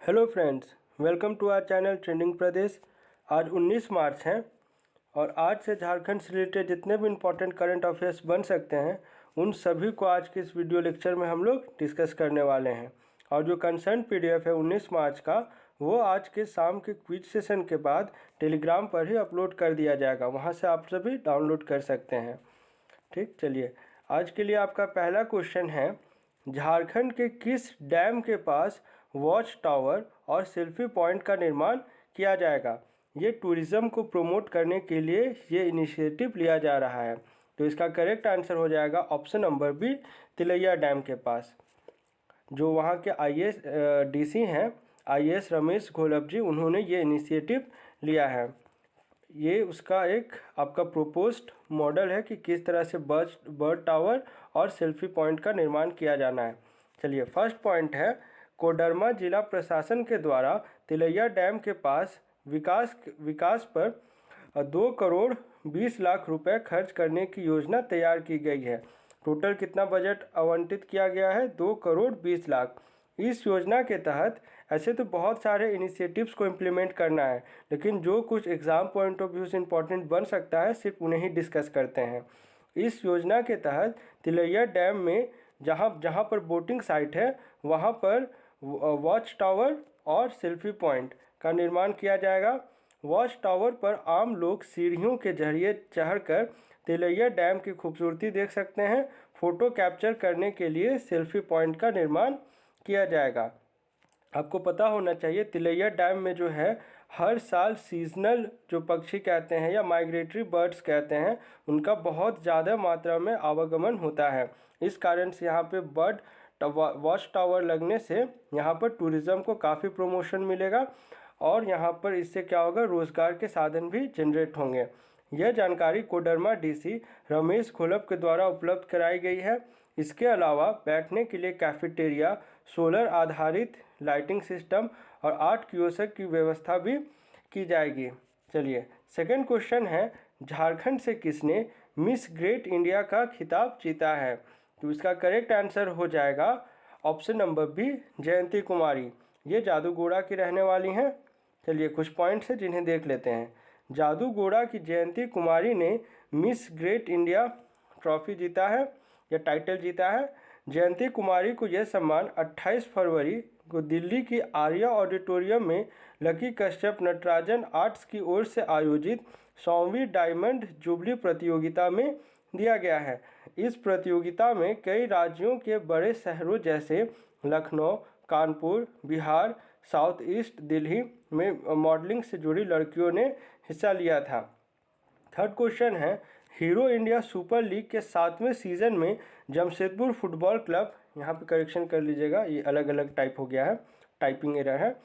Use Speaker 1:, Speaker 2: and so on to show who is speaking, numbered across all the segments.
Speaker 1: Hello friends, welcome to our channel trending Pradesh. आज 19 मार्च है और आज से झारखंड से रिलेटेड जितने भी इम्पोर्टेंट करंट अफेयर्स बन सकते हैं उन सभी को आज के इस वीडियो लेक्चर में हम लोग डिस्कस करने वाले हैं। और जो कंसर्न पीडीएफ है 19 मार्च का, वो आज के शाम के क्विज सेशन के बाद टेलीग्राम पर ही अपलोड कर दिया जाएगा, वहाँ से आप सभी डाउनलोड कर सकते हैं। ठीक, चलिए आज के लिए आपका पहला क्वेश्चन है, झारखंड के किस डैम के पास वॉच टावर और सेल्फी पॉइंट का निर्माण किया जाएगा? ये टूरिज़्म को प्रमोट करने के लिए ये इनिशिएटिव लिया जा रहा है। तो इसका करेक्ट आंसर हो जाएगा option number B, Tilaiya dam के पास। जो वहाँ के आईएएस डीसी हैं, आईएएस रमेश घोलप जी, उन्होंने ये इनिशिएटिव लिया है। ये उसका एक आपका प्रोपोज्ड मॉडल है कि किस तरह से बर्ड टावर और सेल्फी पॉइंट का निर्माण किया जाना है। चलिए, फर्स्ट पॉइंट है, कोडरमा जिला प्रशासन के द्वारा तिलैया डैम के पास विकास पर 2 करोड़ 20 लाख रुपए खर्च करने की योजना तैयार की गई है। टोटल कितना बजट आवंटित किया गया है? 2 करोड़ 20 लाख। इस योजना के तहत ऐसे तो बहुत सारे इनिशिएटिव्स को इम्प्लीमेंट करना है, लेकिन जो कुछ एग्ज़ाम पॉइंट ऑफ व्यू से इम्पोर्टेंट बन सकता है सिर्फ उन्हें ही डिस्कस करते हैं। इस योजना के तहत तिलैया डैम में जहाँ पर बोटिंग साइट है वहाँ पर वॉच टावर और सेल्फी पॉइंट का निर्माण किया जाएगा। वॉच टावर पर आम लोग सीढ़ियों के जरिए चढ़कर तिलैया डैम की खूबसूरती देख सकते हैं। फ़ोटो कैप्चर करने के लिए सेल्फी पॉइंट का निर्माण किया जाएगा। आपको पता होना चाहिए, तिलैया डैम में जो है हर साल सीजनल जो पक्षी कहते हैं या माइग्रेटरी बर्ड्स कहते हैं, उनका बहुत ज़्यादा मात्रा में आवागमन होता है। इस कारण से यहाँ पे वॉच टावर लगने से यहाँ पर टूरिज़्म को काफ़ी प्रमोशन मिलेगा और यहाँ पर इससे क्या होगा, रोज़गार के साधन भी जनरेट होंगे। यह जानकारी कोडरमा डीसी रमेश घोलप के द्वारा उपलब्ध कराई गई है। इसके अलावा बैठने के लिए कैफेटेरिया, सोलर आधारित लाइटिंग सिस्टम और 8 कियोस्क की व्यवस्था भी की जाएगी। चलिए, सेकंड क्वेश्चन है, झारखंड से किसने मिस ग्रेट इंडिया का खिताब जीता है? तो इसका करेक्ट आंसर हो जाएगा ऑप्शन नंबर बी, जयंती कुमारी। ये जादूगोड़ा की रहने वाली हैं। चलिए, कुछ पॉइंट्स हैं जिन्हें देख लेते हैं। जादूगोड़ा की जयंती कुमारी ने मिस ग्रेट इंडिया ट्रॉफी जीता है या टाइटल जीता है। जयंती कुमारी को यह सम्मान 28 फरवरी को दिल्ली की आर्या ऑडिटोरियम में लकी कश्यप नटराजन आर्ट्स की ओर से आयोजित 100वीं डायमंड जुबली प्रतियोगिता में दिया गया है। इस प्रतियोगिता में कई राज्यों के बड़े शहरों जैसे लखनऊ, कानपुर, बिहार, साउथ ईस्ट दिल्ली में मॉडलिंग से जुड़ी लड़कियों ने हिस्सा लिया था। थर्ड क्वेश्चन है, हीरो इंडिया सुपर लीग के 7वें सीज़न में जमशेदपुर फुटबॉल क्लब, यहाँ पे करेक्शन कर लीजिएगा, ये अलग अलग टाइप हो गया है, टाइपिंग एरर है।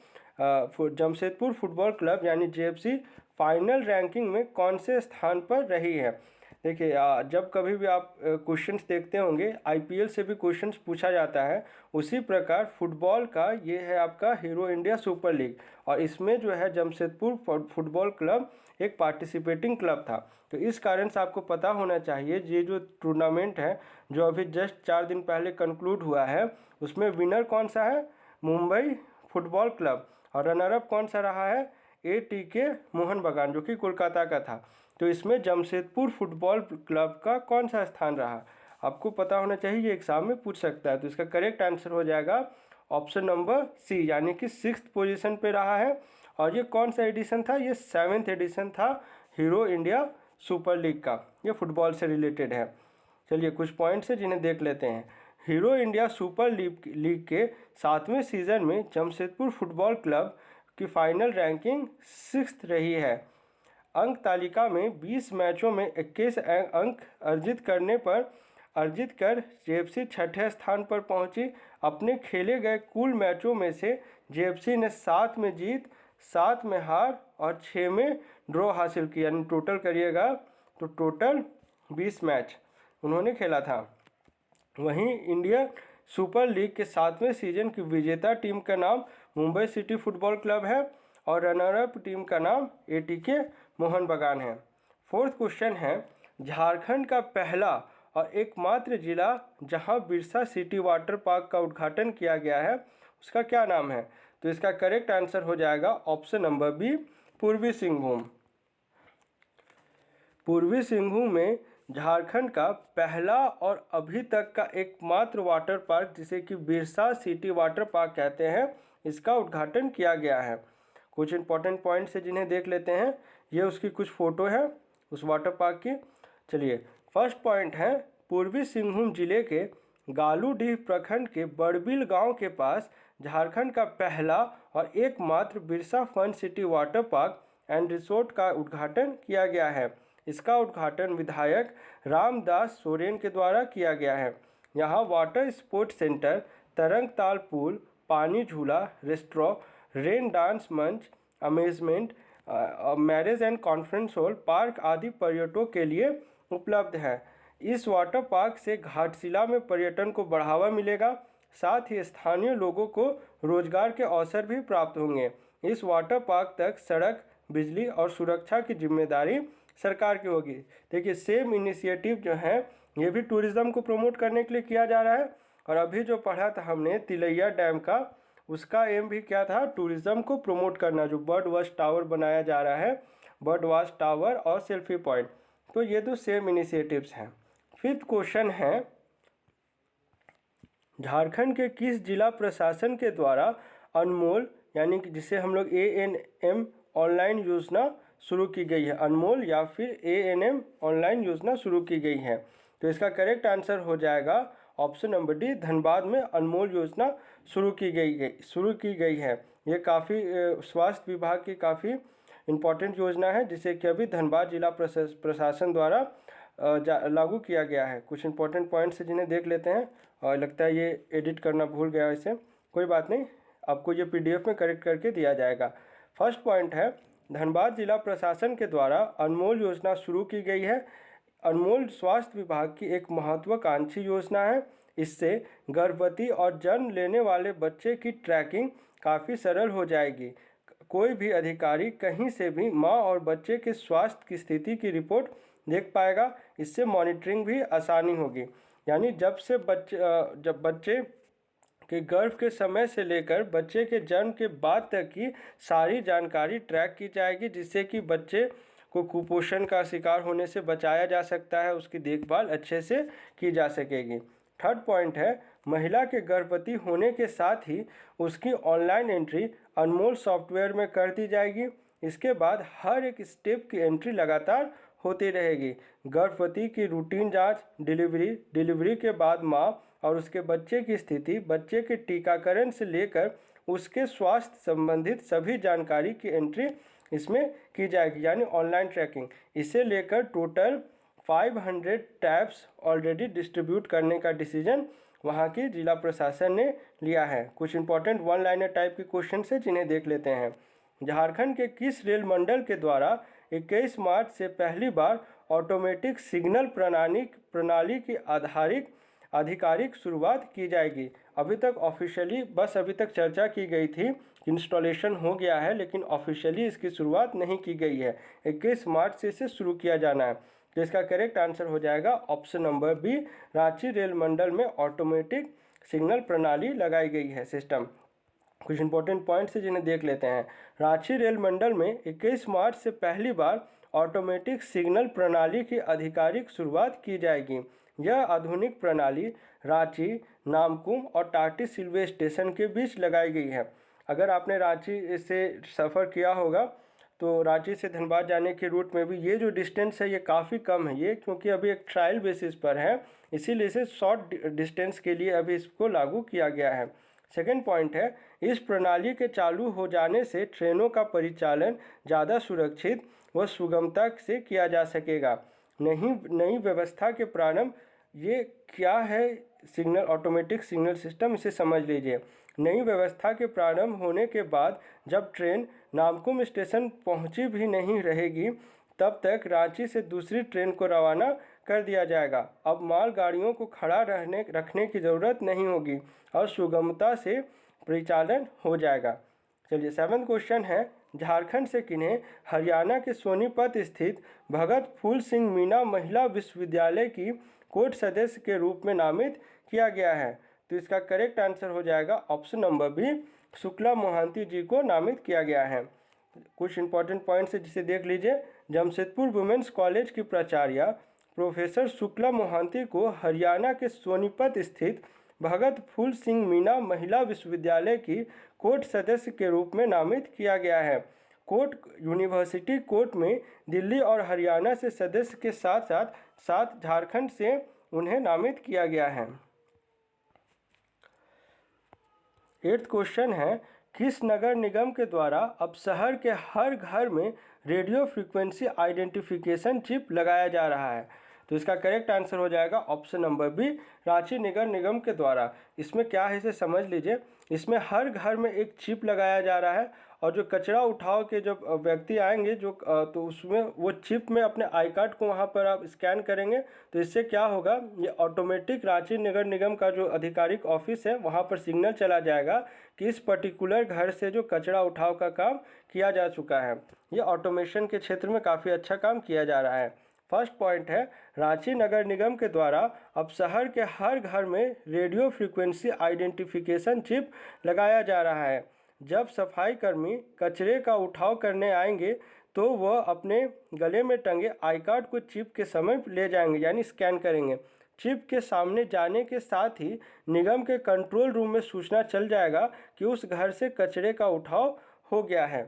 Speaker 1: जमशेदपुर फुटबॉल क्लब यानी जेएफसी फाइनल रैंकिंग में कौन से स्थान पर रही है? देखिए, जब कभी भी आप क्वेश्चंस देखते होंगे, आईपीएल से भी क्वेश्चंस पूछा जाता है, उसी प्रकार फुटबॉल का ये है आपका हीरो इंडिया सुपर लीग, और इसमें जो है जमशेदपुर फुटबॉल क्लब एक पार्टिसिपेटिंग क्लब था। तो इस कारण से आपको पता होना चाहिए, ये जो टूर्नामेंट है जो अभी जस्ट 4 दिन पहले कंक्लूड हुआ है, उसमें विनर कौन सा है? Mumbai football club. और रनरअप कौन सा रहा है? एटीके मोहन बगान, जो कि कोलकाता का था। तो इसमें जमशेदपुर फुटबॉल क्लब का कौन सा स्थान रहा? आपको पता होना चाहिए, ये एग्जाम में पूछ सकता है। तो इसका करेक्ट आंसर हो जाएगा ऑप्शन नंबर सी, यानी कि 6th पोजीशन पे रहा है। और ये कौन सा एडिशन था? ये 7th एडिशन था हीरो इंडिया सुपर लीग का। ये फुटबॉल से रिलेटेड है। चलिए, कुछ पॉइंट्स हैं जिन्हें देख लेते हैं। हीरो इंडिया सुपर लीग के 7वें सीज़न में जमशेदपुर फुटबॉल क्लब की फाइनल रैंकिंग 6th रही है। अंक तालिका में 20 मैचों में 21 अंक अर्जित कर जेएफसी 6ठे स्थान पर पहुंची। अपने खेले गए कुल मैचों में से जेएफसी ने 7 में जीत, 7 में हार और 6 में ड्रॉ हासिल किया। यानी टोटल करिएगा तो टोटल 20 मैच उन्होंने खेला था। वहीं इंडिया सुपर लीग के 7वें सीजन की विजेता टीम का नाम मुंबई सिटी फुटबॉल क्लब है और रनरअप टीम का नाम एटीके मोहन बगान है। फोर्थ क्वेश्चन है, झारखंड का पहला और एकमात्र जिला जहां बिरसा सिटी वाटर पार्क का उद्घाटन किया गया है, उसका क्या नाम है? तो इसका करेक्ट आंसर हो जाएगा ऑप्शन नंबर बी, पूर्वी सिंहभूम। पूर्वी सिंहभूम में झारखंड का पहला और अभी तक का एकमात्र वाटर पार्क, जिसे कि बिरसा सिटी वाटर पार्क कहते हैं, इसका उद्घाटन किया गया है। कुछ इंपॉर्टेंट पॉइंट्स है जिन्हें देख लेते हैं। ये उसकी कुछ फ़ोटो है उस वाटर पार्क की। चलिए, फर्स्ट पॉइंट है, पूर्वी सिंहभूम जिले के गालूडीह प्रखंड के बड़बिल गांव के पास झारखंड का पहला और एकमात्र Birsa fun city water park and resort का उद्घाटन किया गया है। इसका उद्घाटन विधायक रामदास सोरेन के द्वारा किया गया है। यहाँ वाटर स्पोर्ट्स सेंटर, तरंग ताल पुल, पानी झूला, रेस्टोरेंट, रेन डांस मंच, amazement, marriage and conference hall, park आदि पर्यटकों के लिए उपलब्ध है। इस वाटर पार्क से घाटशिला में पर्यटन को बढ़ावा मिलेगा, साथ ही स्थानीय लोगों को रोजगार के अवसर भी प्राप्त होंगे। इस वाटर पार्क तक सड़क, बिजली और सुरक्षा की जिम्मेदारी सरकार की होगी। देखिए, सेम इनिशिएटिव जो है ये भी टूरिज़्म को प्रमोट करने के लिए किया जा रहा है। और अभी जो पढ़ा था हमने तिलैया डैम का, उसका एम भी क्या था, टूरिज़्म को प्रमोट करना। जो बर्ड वॉच टावर बनाया जा रहा है, बर्ड वॉच टावर और सेल्फी पॉइंट, तो ये तो सेम इनिशिएटिव्स हैं। फिफ्थ क्वेश्चन है, झारखंड के किस जिला प्रशासन के द्वारा अनमोल, यानी कि जिसे हम लोग ANM ऑनलाइन योजना शुरू की गई है, अनमोल या फिर ANM ऑनलाइन योजना शुरू की गई है? तो इसका करेक्ट आंसर हो जाएगा ऑप्शन नंबर डी, धनबाद में अनमोल योजना शुरू की गई है। ये काफ़ी स्वास्थ्य विभाग की काफ़ी इम्पॉर्टेंट योजना है, जिसे कि अभी धनबाद जिला प्रशासन द्वारा लागू किया गया है। कुछ इंपॉर्टेंट पॉइंट्स हैं जिन्हें देख लेते हैं, और लगता है ये एडिट करना भूल गया, इसे कोई बात नहीं, आपको ये PDF में करेक्ट करके दिया जाएगा। फर्स्ट पॉइंट है, धनबाद जिला प्रशासन के द्वारा अनमोल योजना शुरू की गई है। अनमोल स्वास्थ्य विभाग की एक महत्वाकांक्षी योजना है। इससे गर्भवती और जन्म लेने वाले बच्चे की ट्रैकिंग काफ़ी सरल हो जाएगी। कोई भी अधिकारी कहीं से भी माँ और बच्चे के स्वास्थ्य की स्थिति की रिपोर्ट देख पाएगा। इससे मॉनिटरिंग भी आसानी होगी। यानी जब बच्चे के गर्भ के समय से लेकर बच्चे के जन्म के बाद तक की सारी जानकारी ट्रैक की जाएगी, जिससे कि बच्चे को कुपोषण का शिकार होने से बचाया जा सकता है, उसकी देखभाल अच्छे से की जा सकेगी। थर्ड पॉइंट है, महिला के गर्भवती होने के साथ ही उसकी ऑनलाइन एंट्री अनमोल सॉफ्टवेयर में कर दी जाएगी। इसके बाद हर एक स्टेप की एंट्री लगातार होती रहेगी। गर्भवती की रूटीन जांच, डिलीवरी के बाद माँ और उसके बच्चे की स्थिति, बच्चे के टीकाकरण से लेकर उसके स्वास्थ्य संबंधित सभी जानकारी की एंट्री इसमें की जाएगी, यानी ऑनलाइन ट्रैकिंग। इसे लेकर टोटल 500 टैब्स ऑलरेडी डिस्ट्रीब्यूट करने का डिसीजन वहाँ की जिला प्रशासन ने लिया है। कुछ इंपॉर्टेंट वन लाइनर टाइप के क्वेश्चन है जिन्हें देख लेते हैं। झारखंड के किस रेल मंडल के द्वारा 21 मार्च से पहली बार ऑटोमेटिक सिग्नल प्रणाली की आधिकारिक शुरुआत की जाएगी? अभी तक ऑफिशियली बस अभी तक चर्चा की गई थी, इंस्टॉलेशन हो गया है, लेकिन ऑफिशियली इसकी शुरुआत नहीं की गई है। 21 मार्च से इसे शुरू किया जाना है। तो इसका करेक्ट आंसर हो जाएगा option number B, Ranchi rail मंडल में ऑटोमेटिक सिग्नल प्रणाली लगाई गई है, सिस्टम। कुछ इंपॉर्टेंट पॉइंट्स हैं जिन्हें देख लेते हैं। रांची रेल मंडल में 21 मार्च से पहली बार ऑटोमेटिक सिग्नल प्रणाली की आधिकारिक शुरुआत की जाएगी। यह आधुनिक प्रणाली रांची, नामकुम और टाटी सिल्वे स्टेशन के बीच लगाई गई है। अगर आपने रांची से सफ़र किया होगा तो रांची से धनबाद जाने के रूट में भी ये जो डिस्टेंस है ये काफ़ी कम है, ये क्योंकि अभी एक ट्रायल बेसिस पर है, इसीलिए इसे शॉर्ट डिस्टेंस के लिए अभी इसको लागू किया गया है। सेकेंड पॉइंट है, इस प्रणाली के चालू हो जाने से ट्रेनों का परिचालन ज़्यादा सुरक्षित व सुगमता से किया जा सकेगा। नई व्यवस्था के प्रारंभ, ये क्या है, सिग्नल ऑटोमेटिक सिग्नल सिस्टम, इसे समझ लीजिए। नई व्यवस्था के प्रारंभ होने के बाद जब ट्रेन नामकुम स्टेशन पहुंची भी नहीं रहेगी, तब तक रांची से दूसरी ट्रेन को रवाना कर दिया जाएगा। अब मालगाड़ियों को खड़ा रखने की ज़रूरत नहीं होगी और सुगमता से परिचालन हो जाएगा। चलिए, 7वां क्वेश्चन है, झारखंड से किन्हें हरियाणा के सोनीपत स्थित भगत फूल सिंह मीना महिला विश्वविद्यालय की कोर्ट सदस्य के रूप में नामित किया गया है? तो इसका करेक्ट आंसर हो जाएगा option number B, Shukla Mohanty जी को नामित किया गया है। कुछ इंपॉर्टेंट पॉइंट्स है जिसे देख लीजिए। जमशेदपुर वुमेंस कॉलेज की प्राचार्य प्रोफेसर शुक्ला मोहांती को हरियाणा के सोनीपत स्थित भगत फूल सिंह मीना महिला विश्वविद्यालय की कोर्ट सदस्य के रूप में नामित किया गया है। कोर्ट यूनिवर्सिटी कोर्ट में दिल्ली और हरियाणा से सदस्य के साथ साथ 7 झारखंड से उन्हें नामित किया गया है। 8th क्वेश्चन है, किस नगर निगम के द्वारा अब शहर के हर घर में रेडियो फ्रीक्वेंसी आइडेंटिफिकेशन चिप लगाया जा रहा है? तो इसका करेक्ट आंसर हो जाएगा ऑप्शन नंबर बी, रांची नगर निगम के द्वारा। इसमें क्या है इसे समझ लीजिए। इसमें हर घर में एक चिप लगाया जा रहा है और जो कचरा उठाव के जब व्यक्ति आएंगे तो उसमें वो चिप में अपने आई कार्ड को वहाँ पर आप स्कैन करेंगे तो इससे क्या होगा, ये ऑटोमेटिक रांची नगर निगम का जो आधिकारिक ऑफिस है वहाँ पर सिग्नल चला जाएगा कि इस पर्टिकुलर घर से जो कचरा उठाव का काम किया जा चुका है। ये ऑटोमेशन के क्षेत्र में काफ़ी अच्छा काम किया जा रहा है। फर्स्ट पॉइंट है, रांची नगर निगम के द्वारा अब शहर के हर घर में रेडियो फ्रीक्वेंसी आइडेंटिफिकेशन चिप लगाया जा रहा है। जब सफाई कर्मी कचरे का उठाव करने आएंगे तो वह अपने गले में टंगे आई कार्ड को चिप के समय ले जाएंगे, यानी स्कैन करेंगे। चिप के सामने जाने के साथ ही निगम के कंट्रोल रूम में सूचना चल जाएगा कि उस घर से कचरे का उठाव हो गया है।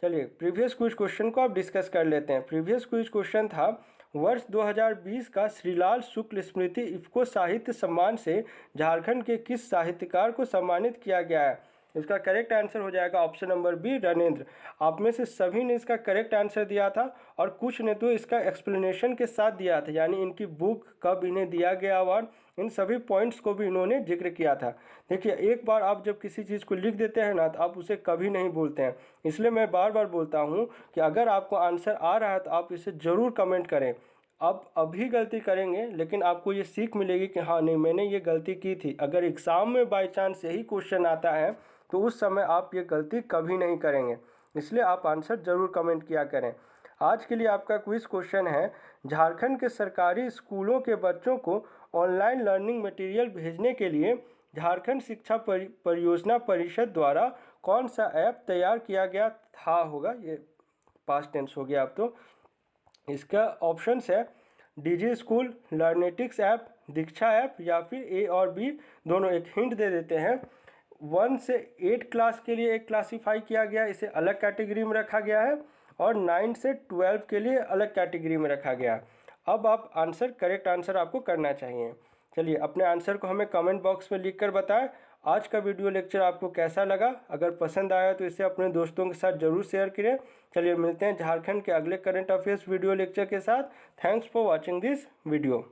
Speaker 1: चलिए प्रीवियस क्विज क्वेश्चन को आप डिस्कस कर लेते हैं। प्रीवियस क्विज क्वेश्चन था, वर्ष 2020 का श्रीलाल शुक्ल स्मृति इफ्को साहित्य सम्मान से झारखंड के किस साहित्यकार को सम्मानित किया गया है? इसका करेक्ट आंसर हो जाएगा ऑप्शन नंबर बी, रणेंद्र। आप में से सभी ने इसका करेक्ट आंसर दिया था और कुछ ने तो इसका एक्सप्लेनेशन के साथ दिया था, यानी इनकी बुक, कब इन्हें दिया गया अवार्ड, इन सभी पॉइंट्स को भी इन्होंने जिक्र किया था। देखिए, एक बार आप जब किसी चीज़ को लिख देते हैं ना तो आप उसे कभी नहीं भूलते हैं। इसलिए मैं बार बार बोलता हूँ कि अगर आपको आंसर आ रहा है तो आप इसे ज़रूर कमेंट करें। आप अभी गलती करेंगे लेकिन आपको ये सीख मिलेगी कि हाँ नहीं, मैंने ये गलती की थी। अगर एग्ज़ाम में बाई चांस यही क्वेश्चन आता है तो उस समय आप ये गलती कभी नहीं करेंगे। इसलिए आप आंसर ज़रूर कमेंट किया करें। आज के लिए आपका क्विज क्वेश्चन है, झारखंड के सरकारी स्कूलों के बच्चों को ऑनलाइन लर्निंग मटेरियल भेजने के लिए झारखंड शिक्षा परियोजना परिषद द्वारा कौन सा ऐप तैयार किया गया था? होगा, ये पास्ट टेंस हो गया अब तो। इसका ऑप्शंस है डीजी स्कूल, लर्नेटिक्स ऐप, दीक्षा ऐप या फिर ए और बी दोनों। एक हिंट दे देते हैं, 1 से 8 क्लास के लिए एक क्लासीफाई किया गया, इसे अलग कैटेगरी में रखा गया है, और 9 से 12 के लिए अलग कैटेगरी में रखा गया। अब आप करेक्ट आंसर आपको करना चाहिए। चलिए अपने आंसर को हमें कमेंट बॉक्स में लिखकर बताएं। आज का वीडियो लेक्चर आपको कैसा लगा? अगर पसंद आया तो इसे अपने दोस्तों के साथ ज़रूर शेयर करें। चलिए मिलते हैं झारखंड के अगले करंट अफेयर्स वीडियो लेक्चर के साथ। Thanks for watching this video.